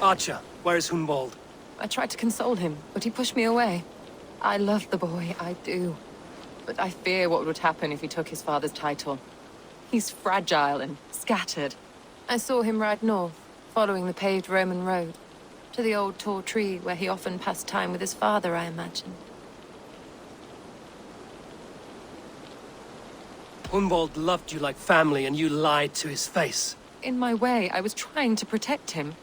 Archer, where is Hunwald? I tried to console him, but he pushed me away. I love the boy, I do. But I fear what would happen if he took his father's title. He's fragile and scattered. I saw him ride north, following the paved Roman road. To the old tall tree where he often passed time with his father, I imagine. Hunwald loved you like family, and you lied to his face. In my way, I was trying to protect him.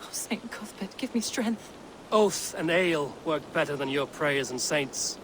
Oh, Saint Cuthbert, give me strength. Oath and ale work better than your prayers and saints.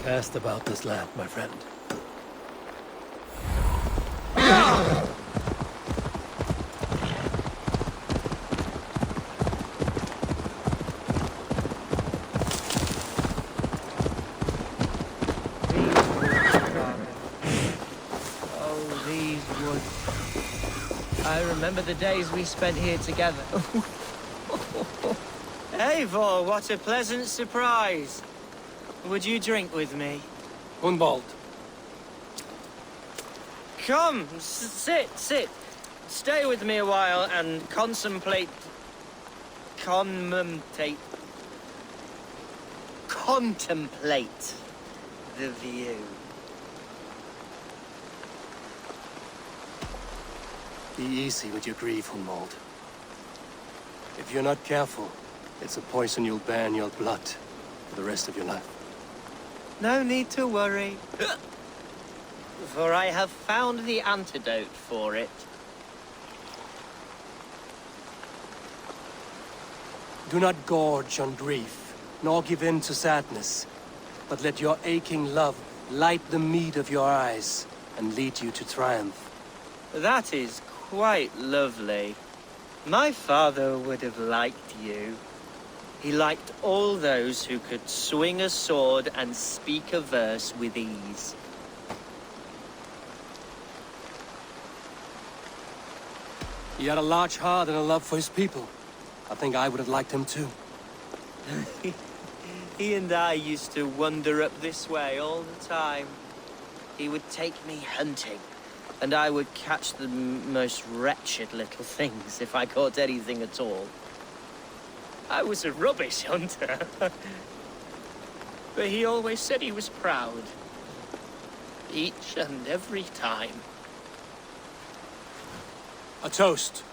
Cast about this land, my friend. Oh, these woods. I remember the days we spent here together. Eivor, what a pleasant surprise. Would you drink with me? Hunwald. Come, sit. Stay with me a while and contemplate the view. Be easy with your grief, Hunwald. If you're not careful, it's a poison you'll bear in your blood for the rest of your life. No need to worry, for I have found the antidote for it. Do not gorge on grief, nor give in to sadness, but let your aching love light the mead of your eyes and lead you to triumph. That is quite lovely. My father would have liked you. He liked all those who could swing a sword and speak a verse with ease. He had a large heart and a love for his people. I think I would have liked him too. He and I used to wander up this way all the time. He would take me hunting, and I would catch the most wretched little things if I caught anything at all. I was a rubbish hunter. But he always said he was proud. Each and every time. A toast.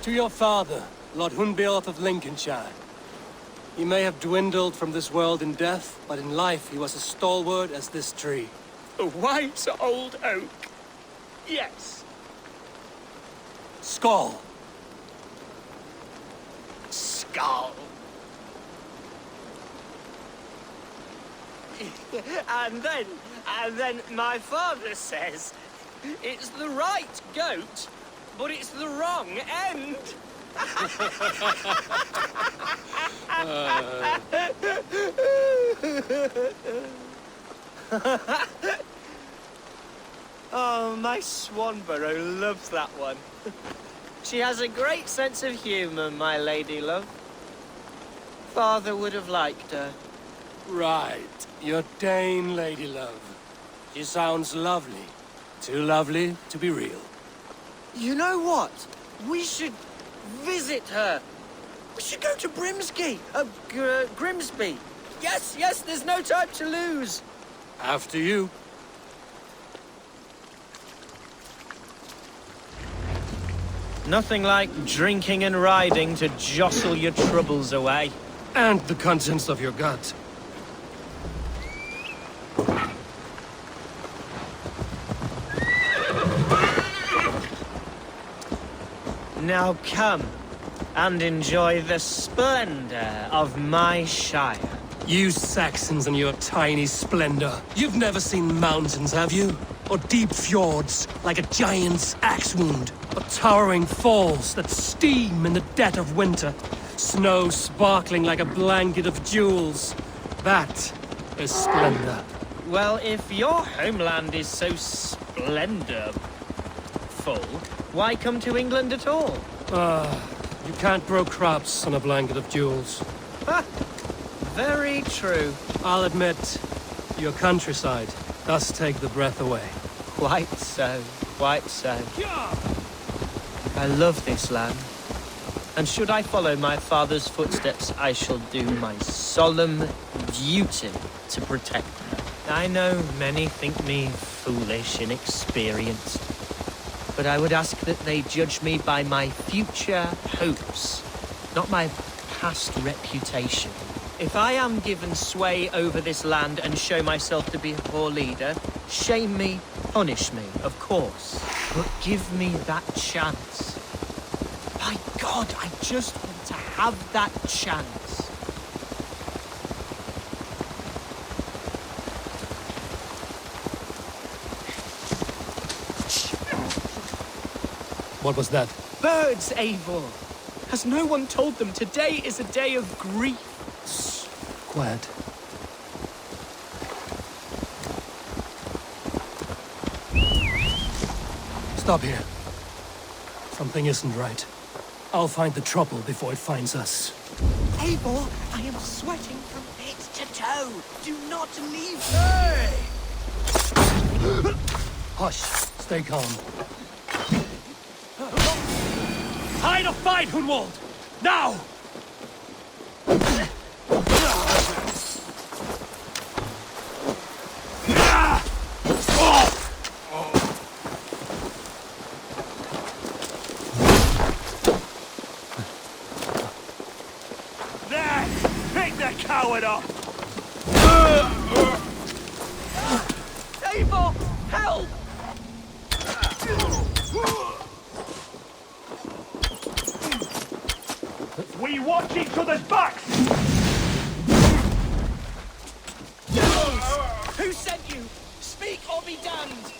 To your father, Lord Hunbeorth of Lincolnshire. He may have dwindled from this world in death, but in life he was as stalwart as this tree. A white old oak. Yes. Skull. Skull. and then my father says, it's the right goat, but it's the wrong end. Oh, my Swanborough loves that one. She has a great sense of humour, my lady love. Father would have liked her. Right. Your Dane lady love. She sounds lovely. Too lovely to be real. You know what? We should visit her. We should go to Grimsby. Yes, there's no time to lose. After you. Nothing like drinking and riding to jostle your troubles away. And the contents of your gut. Now come and enjoy the splendor of my shire. You Saxons and your tiny splendor. You've never seen mountains, have you? Or deep fjords, like a giant's axe wound. Or towering falls that steam in the dead of winter. Snow sparkling like a blanket of jewels. That is splendor. Well, if your homeland is so splendorful, why come to England at all? You can't grow crops on a blanket of jewels. Ha! Very true. I'll admit, your countryside does take the breath away. Quite so, quite so. I love this land. And should I follow my father's footsteps, I shall do my solemn duty to protect her. I know many think me foolish, inexperienced, but I would ask that they judge me by my future hopes, not my past reputation. If I am given sway over this land and show myself to be a poor leader, shame me, punish me, of course, but give me that chance. My God, I just want to have that chance. What was that? Birds, Eivor! Has no one told them today is a day of grief? Quiet. Stop here. Something isn't right. I'll find the trouble before it finds us. Eivor, I am sweating from head to toe. Do not leave. Hey! Hush. Stay calm. Hide or fight, Hunwald! Now! There! Pick the coward up! Eivor, help! We watch each other's backs! Who sent you? Speak or be damned!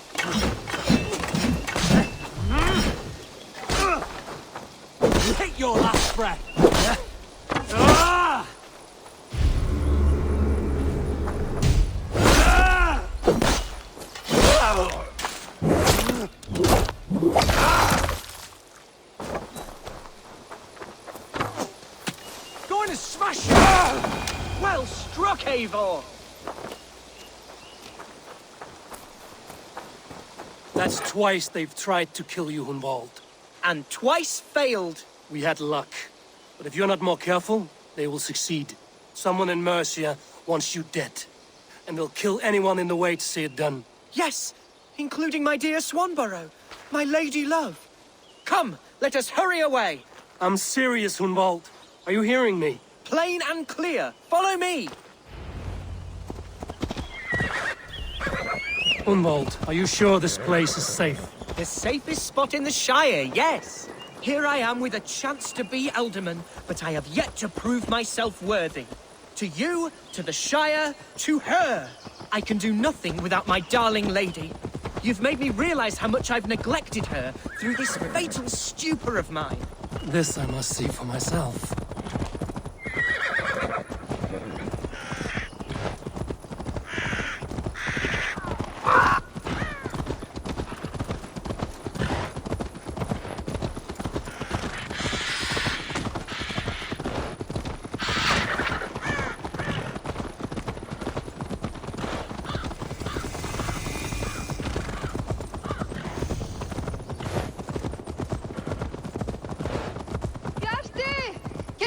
Take your last breath! Going to smash you! Well struck, Eivor! That's twice they've tried to kill you, Hunwald. And twice failed. We had luck. But if you're not more careful, they will succeed. Someone in Mercia wants you dead. And they'll kill anyone in the way to see it done. Yes, including my dear Swanborough, my lady love. Come, let us hurry away. I'm serious, Hunwald. Are you hearing me? Plain and clear. Follow me. Hunwald, are you sure this place is safe? The safest spot in the Shire, yes. Here I am with a chance to be Alderman, but I have yet to prove myself worthy. To you, to the Shire, to her. I can do nothing without my darling lady. You've made me realize how much I've neglected her through this fatal stupor of mine. This I must see for myself.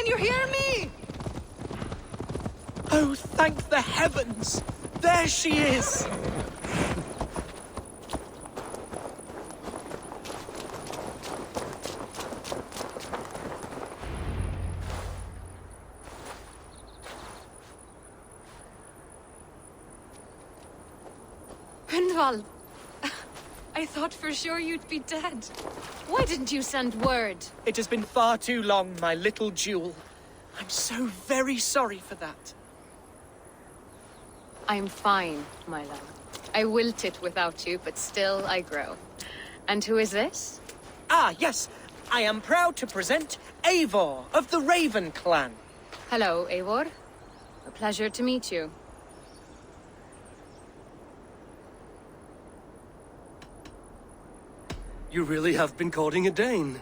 Can you hear me? Oh, thank the heavens! There she is! Gunvald, I thought for sure you'd be dead. Why didn't you send word? It has been far too long, my little jewel. I'm so very sorry for that. I'm fine, my love. I wilted without you, but still I grow. And who is this? Ah, yes. I am proud to present Eivor of the Raven clan. Hello, Eivor. A pleasure to meet you. You really have been courting a Dane.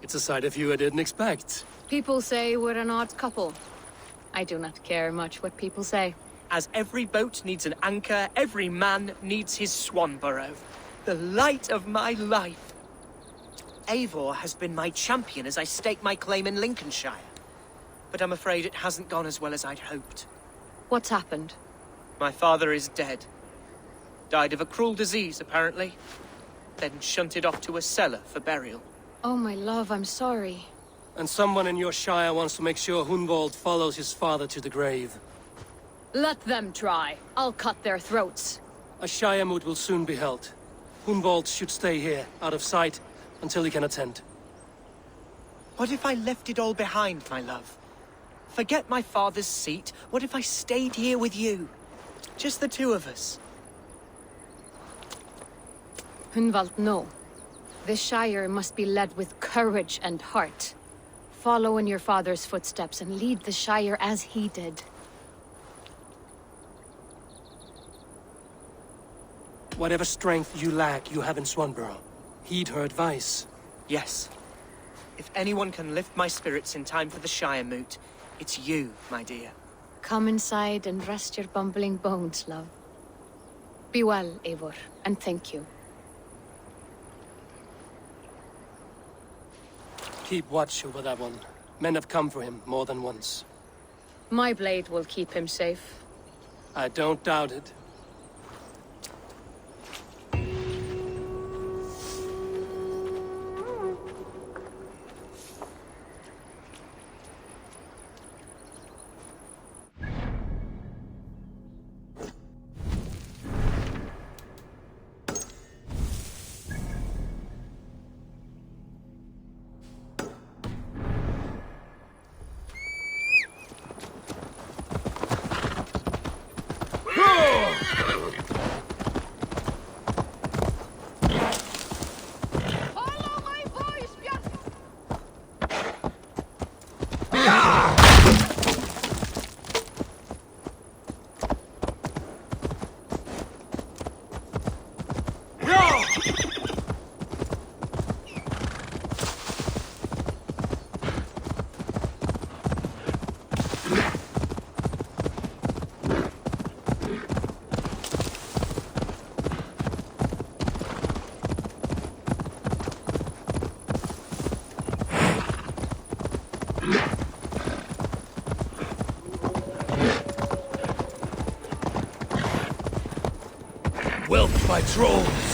It's a side of you I didn't expect. People say we're an odd couple. I do not care much what people say. As every boat needs an anchor, every man needs his Swanborough. The light of my life. Eivor has been my champion as I stake my claim in Lincolnshire. But I'm afraid it hasn't gone as well as I'd hoped. What's happened? My father is dead. Died of a cruel disease, apparently. Then shunted off to a cellar for burial. Oh, my love, I'm sorry. And someone in your shire wants to make sure Hunwald follows his father to the grave. Let them try. I'll cut their throats. A shire moot will soon be held. Hunwald should stay here, out of sight, until he can attend. What if I left it all behind, my love? Forget my father's seat. What if I stayed here with you? Just the two of us. Hunwald, no. This shire must be led with courage and heart. Follow in your father's footsteps and lead the shire as he did. Whatever strength you lack, you have in Swanborough. Heed her advice. Yes. If anyone can lift my spirits in time for the Shire moot, it's you, my dear. Come inside and rest your bumbling bones, love. Be well, Eivor, and thank you. Keep watch over that one. Men have come for him more than once. My blade will keep him safe. I don't doubt it. Whelped by trolls.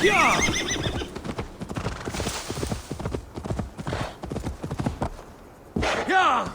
Yeah! Yeah!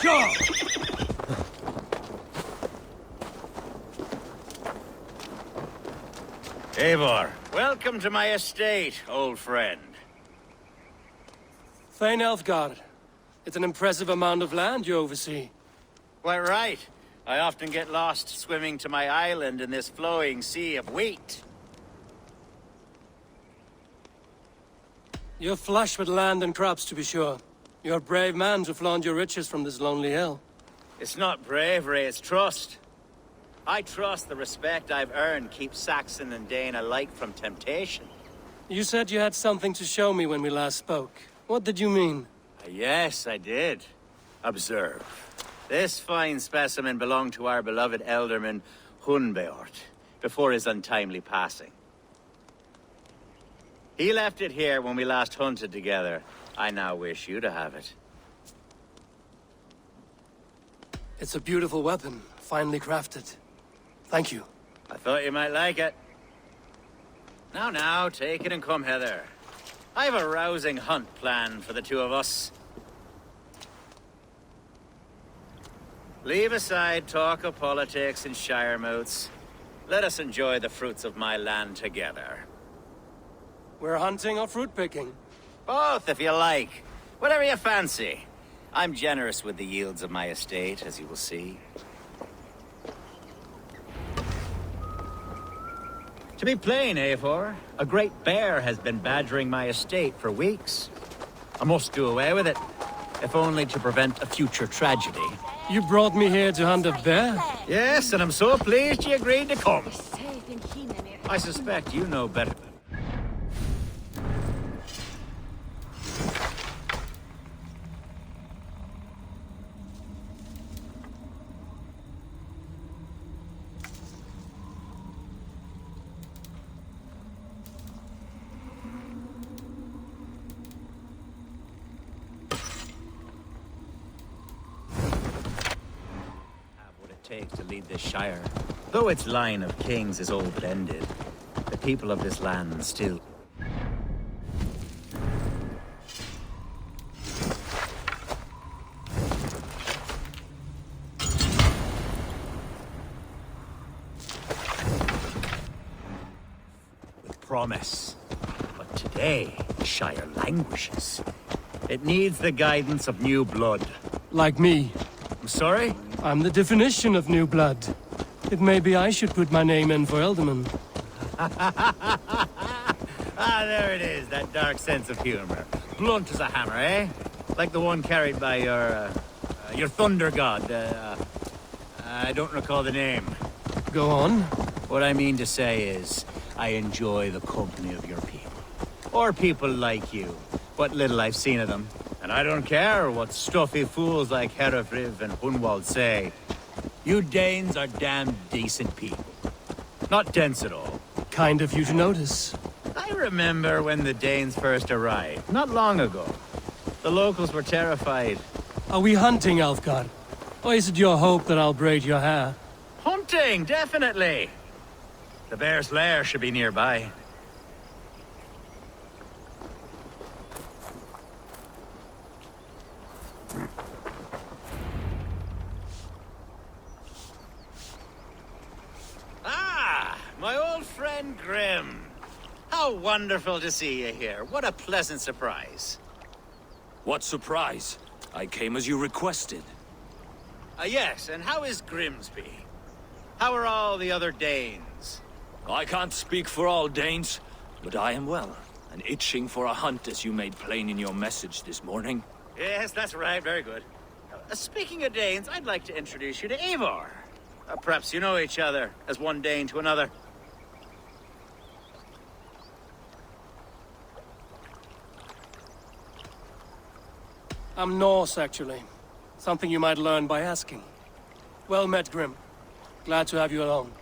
Yeah! Eivor, welcome to my estate, old friend. Thane Elfgard. It's an impressive amount of land you oversee. Quite right. I often get lost swimming to my island in this flowing sea of wheat. You're flush with land and crops, to be sure. You're a brave man to flaunt your riches from this lonely hill. It's not bravery, it's trust. I trust the respect I've earned keeps Saxon and Dane alike from temptation. You said you had something to show me when we last spoke. What did you mean? Yes, I did. Observe. This fine specimen belonged to our beloved elderman, Hunbeort, before his untimely passing. He left it here when we last hunted together. I now wish you to have it. It's a beautiful weapon, finely crafted. Thank you. I thought you might like it. Now, take it and come hither. I have a rousing hunt planned for the two of us. Leave aside talk of politics and shire moots. Let us enjoy the fruits of my land together. We're hunting or fruit picking? Both, if you like. Whatever you fancy. I'm generous with the yields of my estate, as you will see. To be plain, Eivor, a great bear has been badgering my estate for weeks. I must do away with it, if only to prevent a future tragedy. You brought me here to hunt a bear? Yes, and I'm so pleased you agreed to come. I suspect you know better. Take to lead this shire. Though its line of kings is all but ended, the people of this land still... with promise. But today, the shire languishes. It needs the guidance of new blood. Like me. I'm sorry? I'm the definition of new blood. It may be I should put my name in for Elderman. There it is, that dark sense of humor. Blunt as a hammer, eh? Like the one carried by your thunder god. I don't recall the name. Go on. What I mean to say is, I enjoy the company of your people. Or people like you. What little I've seen of them. And I don't care what stuffy fools like Herefriv and Hunwald say. You Danes are damn decent people. Not dense at all. Kind of you to notice. I remember when the Danes first arrived, not long ago. The locals were terrified. Are we hunting, Elfgard? Or is it your hope that I'll braid your hair? Hunting, definitely! The bear's lair should be nearby. My old friend Grim. How wonderful to see you here. What a pleasant surprise. What surprise? I came as you requested. Yes, and how is Grimsby? How are all the other Danes? I can't speak for all Danes, but I am well, and itching for a hunt as you made plain in your message this morning. Yes, that's right. Very good. Speaking of Danes, I'd like to introduce you to Eivor. Perhaps you know each other, as one Dane to another. I'm Norse, actually. Something you might learn by asking. Well met, Grim. Glad to have you along.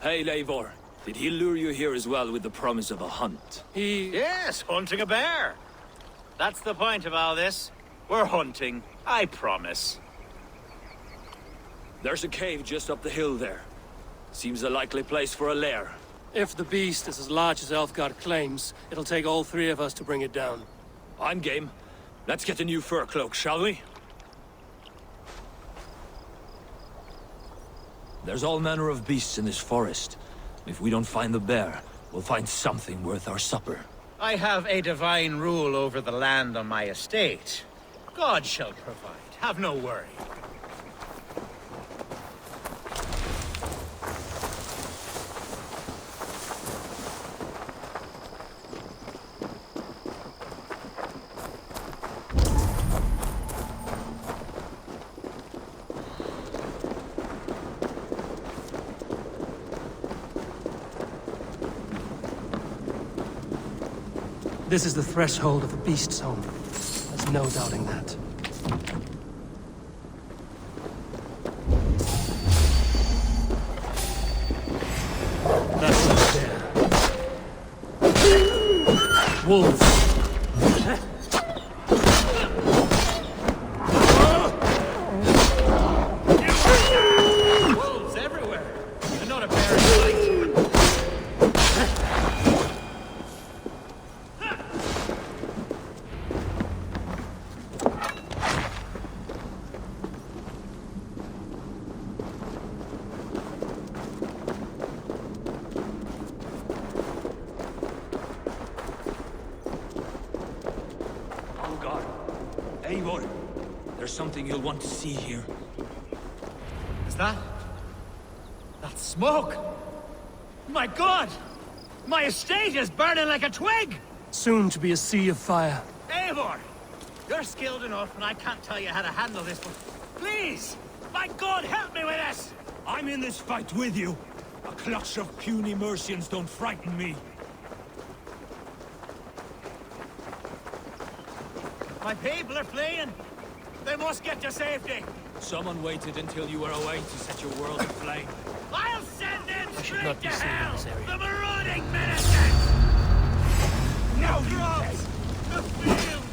Hey, Eivor. Did he lure you here as well with the promise of a hunt? Yes, hunting a bear. That's the point of all this. We're hunting, I promise. There's a cave just up the hill there. Seems a likely place for a lair. If the beast is as large as Elfgard claims, it'll take all three of us to bring it down. I'm game. Let's get a new fur cloak, shall we? There's all manner of beasts in this forest. If we don't find the bear, we'll find something worth our supper. I have a divine rule over the land on my estate. God shall provide. Have no worry. This is the threshold of the beast's home. There's no doubting that. That's not there. Wolves. Wolves everywhere! And not a bear in sight. Eivor, there's something you'll want to see here. Is that? That's smoke! My God! My estate is burning like a twig! Soon to be a sea of fire. Eivor! You're skilled enough, and I can't tell you how to handle this, but please! My God, help me with this! I'm in this fight with you. A clutch of puny Mercians don't frighten me. My people are fleeing! They must get to safety! Someone waited until you were away to set your world aflame. I'll send them should straight not to be seen in hell! this area. The marauding menacers! Now Drops! The field!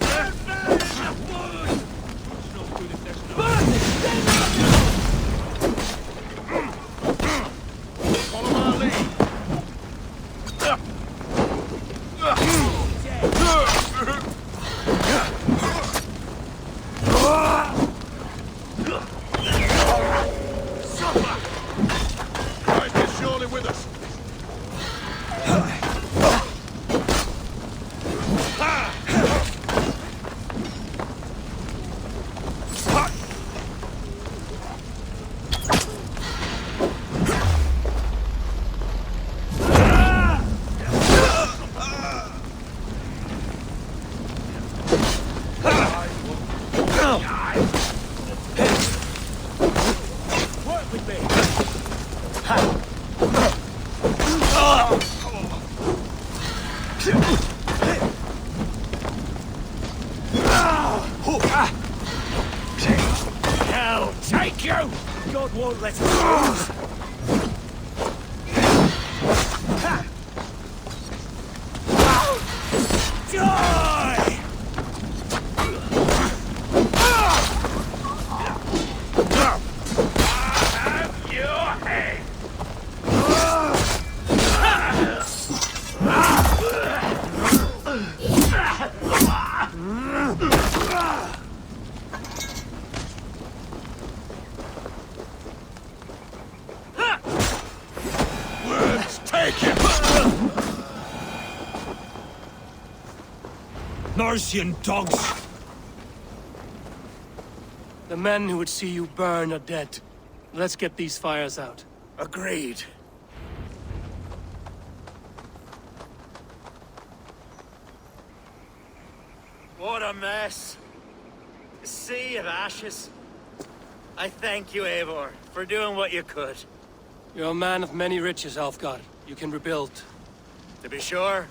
They're burning the wood! It's no good if there's no... Follow my lead! Hell, take you! God won't let us lose! Die! Have your head! Mercian dogs! The men who would see you burn are dead. Let's get these fires out. Agreed. What a mess. A sea of ashes. I thank you, Eivor, for doing what you could. You're a man of many riches, Alfgard. You can rebuild. To be sure.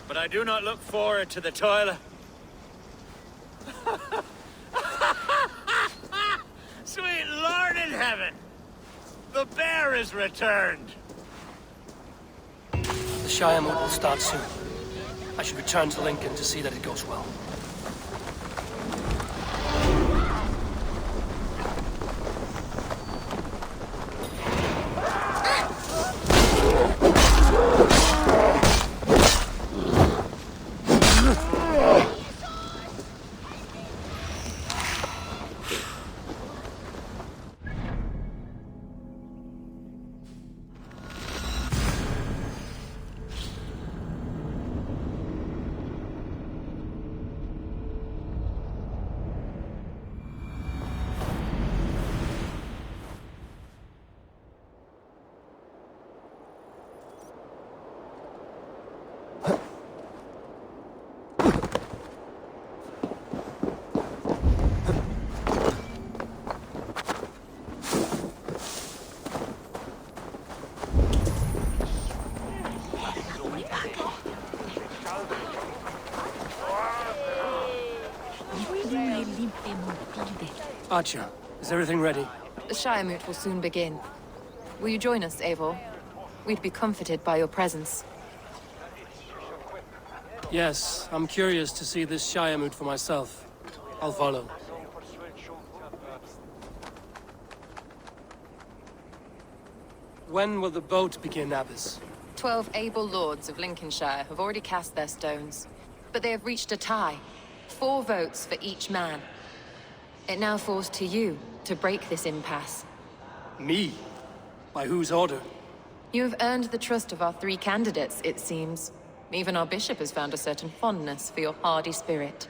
But I do not look forward to the toil. Sweet Lord in heaven! The bear is returned! The Shire moot will start soon. I should return to Lincoln to see that it goes well. Archer, is everything ready? The Shire moot will soon begin. Will you join us, Eivor? We'd be comforted by your presence. Yes, I'm curious to see this Shire moot for myself. I'll follow. When will the boat begin, Abbess? 12 able lords of Lincolnshire have already cast their stones, but they have reached a tie. 4 votes for each man. It now falls to you to break this impasse. Me? By whose order? You have earned the trust of our 3 candidates, it seems. Even our bishop has found a certain fondness for your hardy spirit.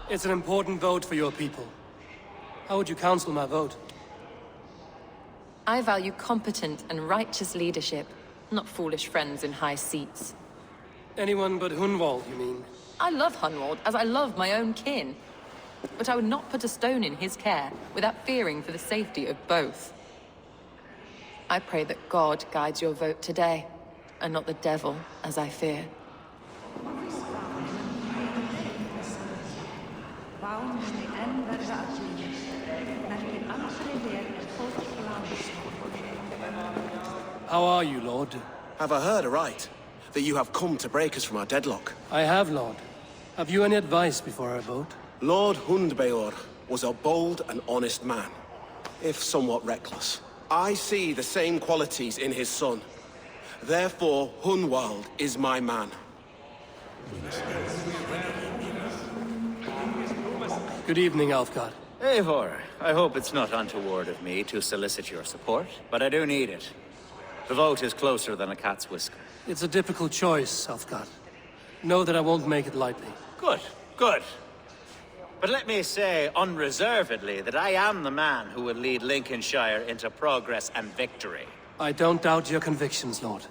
It's an important vote for your people. How would you counsel my vote? I value competent and righteous leadership, not foolish friends in high seats. Anyone but Hunwald, you mean? I love Hunwald, as I love my own kin. But I would not put a stone in his care without fearing for the safety of both. I pray that God guides your vote today, and not the devil, as I fear. How are you, Lord? Have I heard aright? That you have come to break us from our deadlock? I have, Lord. Have you any advice before I vote? Lord Hundbeor was a bold and honest man, if somewhat reckless. I see the same qualities in his son. Therefore, Hunwald is my man. Good evening, Alfgard. Eivor, I hope it's not untoward of me to solicit your support, but I do need it. The vote is closer than a cat's whisker. It's a difficult choice, Alfgard. Know that I won't make it lightly. Good, good. But let me say unreservedly that I am the man who will lead Lincolnshire into progress and victory. I don't doubt your convictions, Lord.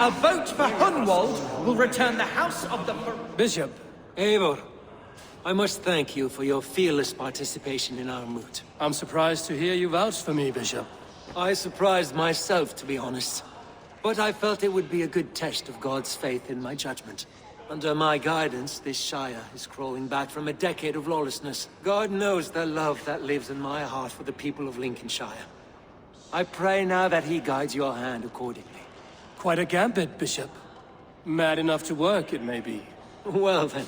A vote for Hunwald will return the house of the... Bishop, Eivor, I must thank you for your fearless participation in our moot. I'm surprised to hear you vouch for me, Bishop. I surprised myself, to be honest. But I felt it would be a good test of God's faith in my judgment. Under my guidance, this Shire is crawling back from a decade of lawlessness. God knows the love that lives in my heart for the people of Lincolnshire. I pray now that he guides your hand accordingly. Quite a gambit, Bishop. Mad enough to work, it may be. Well then,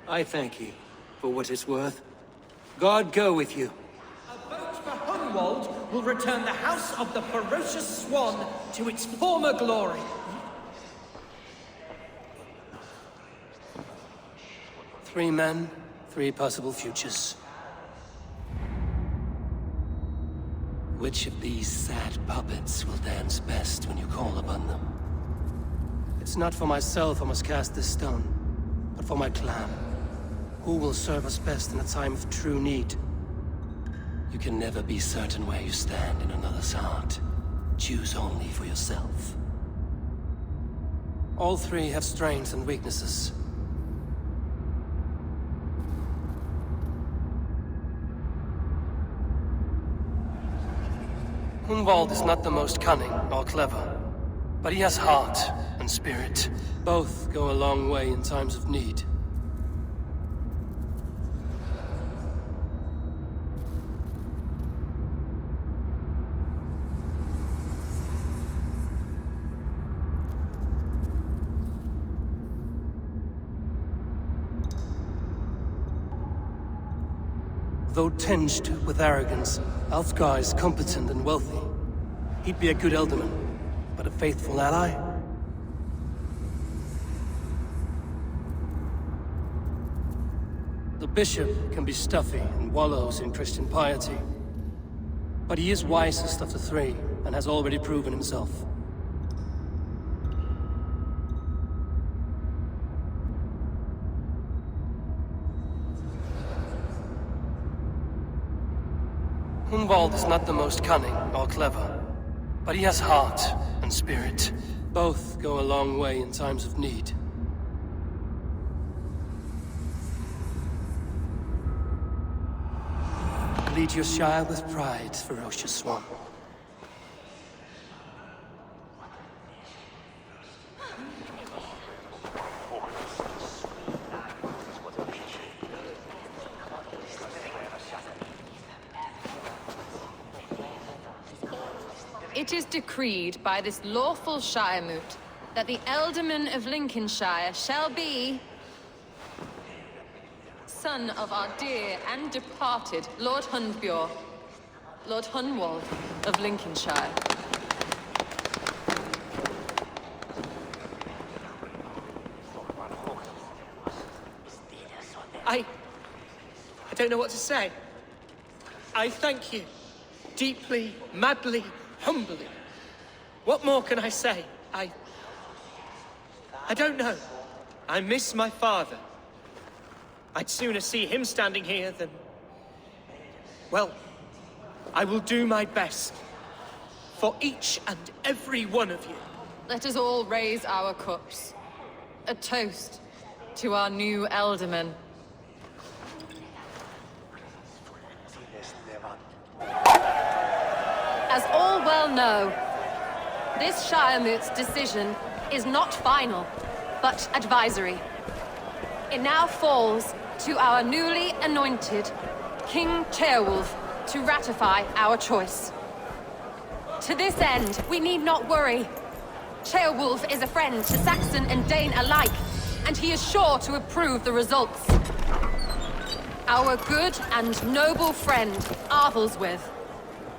I thank you for what it's worth. God go with you. A vote for Hunwald will return the house of the ferocious swan to its former glory. 3 men, 3 possible futures. Which of these sad puppets will dance best when you call upon them? It's not for myself I must cast this stone, but for my clan. Who will serve us best in a time of true need? You can never be certain where you stand in another's heart. Choose only for yourself. All three have strengths and weaknesses. Hunwald is not the most cunning or clever, but he has heart and spirit. Both go a long way in times of need. Though tinged with arrogance, Alfgar is competent and wealthy. He'd be a good ealdorman, but a faithful ally? The bishop can be stuffy and wallows in Christian piety. But he is wisest of the three, and has already proven himself. Hunwald is not the most cunning or clever, but he has heart and spirit. Both go a long way in times of need. Lead your shire with pride, ferocious swan. It is decreed by this lawful shire moot that the ealdorman of Lincolnshire shall be son of our dear and departed Lord Hundbjorn, Lord Hunwald of Lincolnshire. I don't know what to say. I thank you. Deeply, madly, humbly. What more can I say? I don't know. I miss my father. I'd sooner see him standing here than... Well, I will do my best. For each and every one of you. Let us all raise our cups. A toast to our new ealdorman. As all well know, this shire moot's decision is not final, but advisory. It now falls to our newly anointed King Ceolwulf to ratify our choice. To this end, we need not worry. Ceolwulf is a friend to Saxon and Dane alike, and he is sure to approve the results. Our good and noble friend, Arthelswith.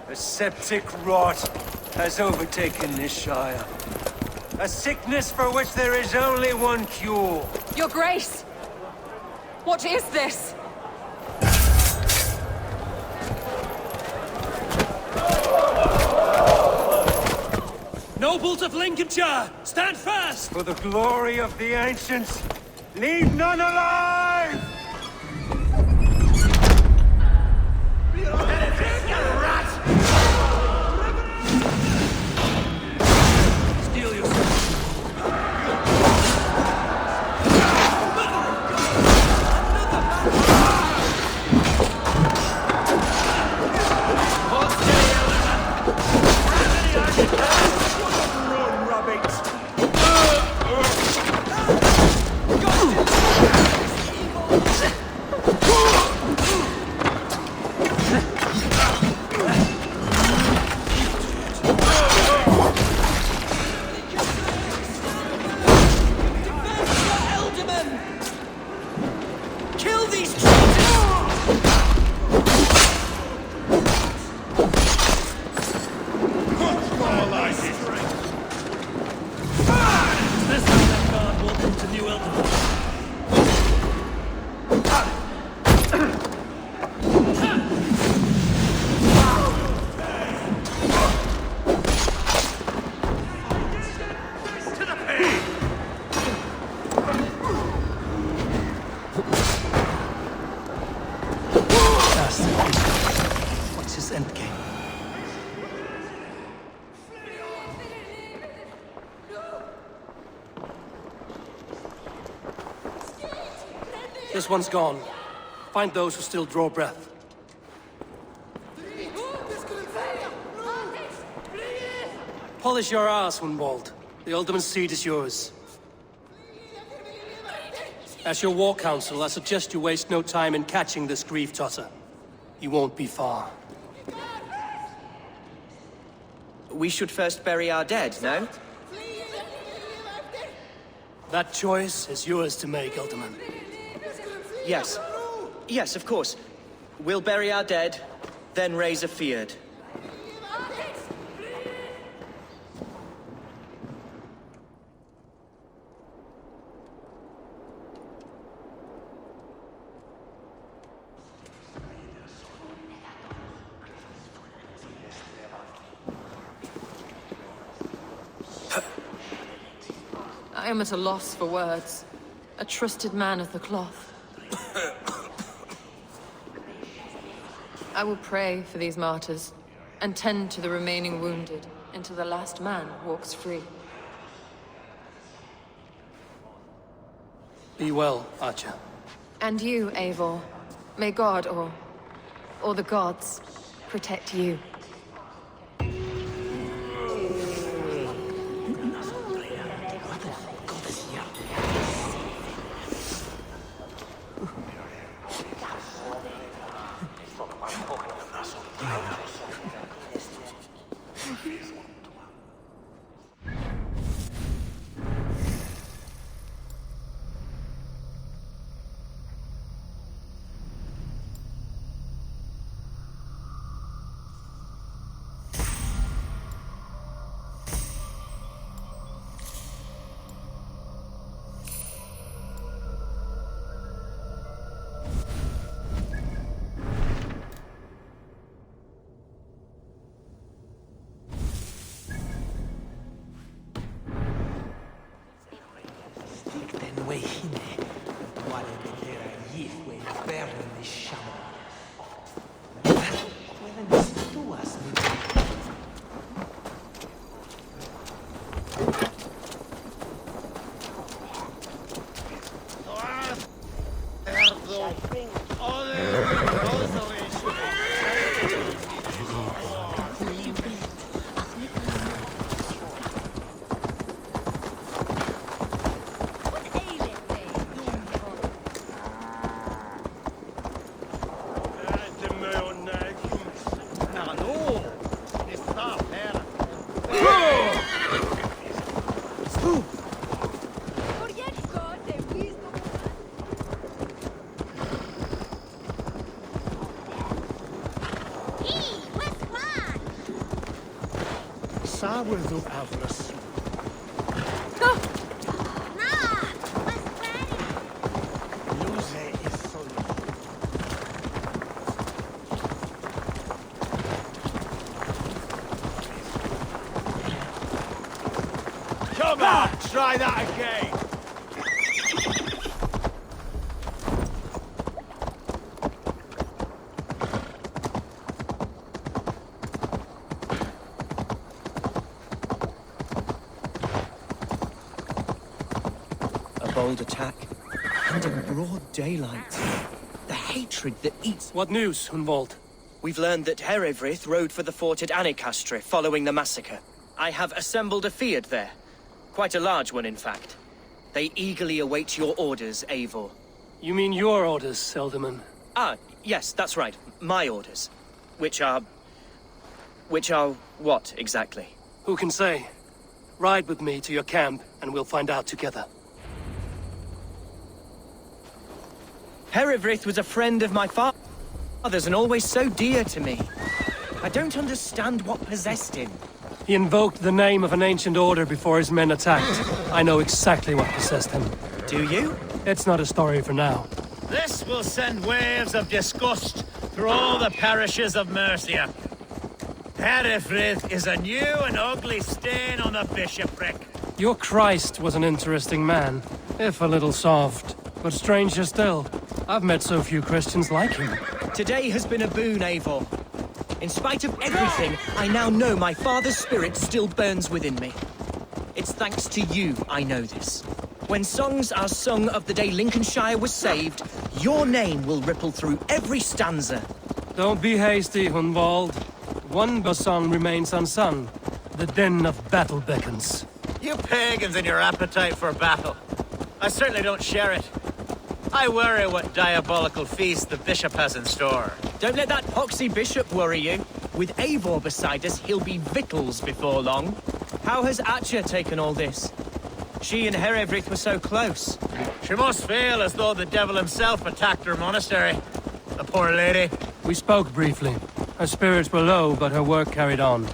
A septic rot has overtaken this shire. A sickness for which there is only one cure. Your Grace! What is this? Nobles of Lincolnshire, stand fast! For the glory of the ancients, leave none alive! Steel yourself. This one's gone. Find those who still draw breath. Polish your ass, Hunwald. The Alderman's seat is yours. As your war council, I suggest you waste no time in catching this grief-tosser. He won't be far. We should first bury our dead, no? That choice is yours to make, Alderman. Yes. Yes, of course. We'll bury our dead, then raise a feard. I am at a loss for words. A trusted man of the cloth. I will pray for these martyrs, and tend to the remaining wounded, until the last man walks free. Be well, Archer. And you, Eivor. May God, or the gods, protect you. Come on, try that again! A bold attack, and in broad daylight. The hatred that eats... What news, Hunwald? We've learned that Herefrith rode for the fort at Annikastre following the massacre. I have assembled a feard there. Quite a large one, in fact. They eagerly await your orders, Eivor. You mean your orders, Alderman? Ah, yes, that's right. My orders. Which are what, exactly? Who can say? Ride with me to your camp, and we'll find out together. Herefrith was a friend of my father's and always so dear to me. I don't understand what possessed him. He invoked the name of an ancient order before his men attacked. I know exactly what possessed him. Do you? It's not a story for now. This will send waves of disgust through all the parishes of Mercia. Herefrith is a new and ugly stain on the bishopric. Your Christ was an interesting man, if a little soft. But stranger still, I've met so few Christians like him. Today has been a boon, Eivor. In spite of everything, I now know my father's spirit still burns within me. It's thanks to you I know this. When songs are sung of the day Lincolnshire was saved, your name will ripple through every stanza. Don't be hasty, Hunwald. One song remains unsung. The din of battle beckons. You pagans and your appetite for battle. I certainly don't share it. I worry what diabolical feast the bishop has in store. Don't let that poxy bishop worry you. With Eivor beside us, he'll be victuals before long. How has Atcha taken all this? She and Herefrith were so close. She must feel as though the devil himself attacked her monastery. The poor lady. We spoke briefly. Her spirits were low, but her work carried on.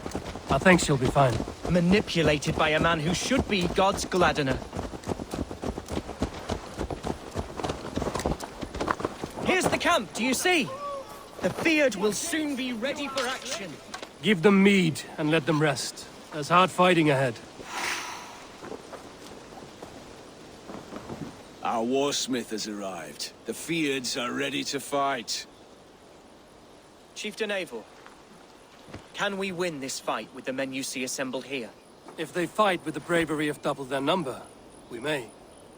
I think she'll be fine. Manipulated by a man who should be God's gladdener. Here's the camp, do you see? The Fyrd will soon be ready for action. Give them mead and let them rest. There's hard fighting ahead. Our warsmith has arrived. The Fyrds are ready to fight. Chieftain Eivor, can we win this fight with the men you see assembled here? If they fight with the bravery of double their number, we may.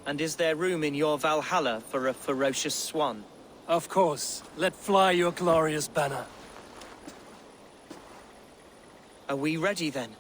And is there room in your Valhalla for a ferocious swan? Of course. Let fly your glorious banner. Are we ready then?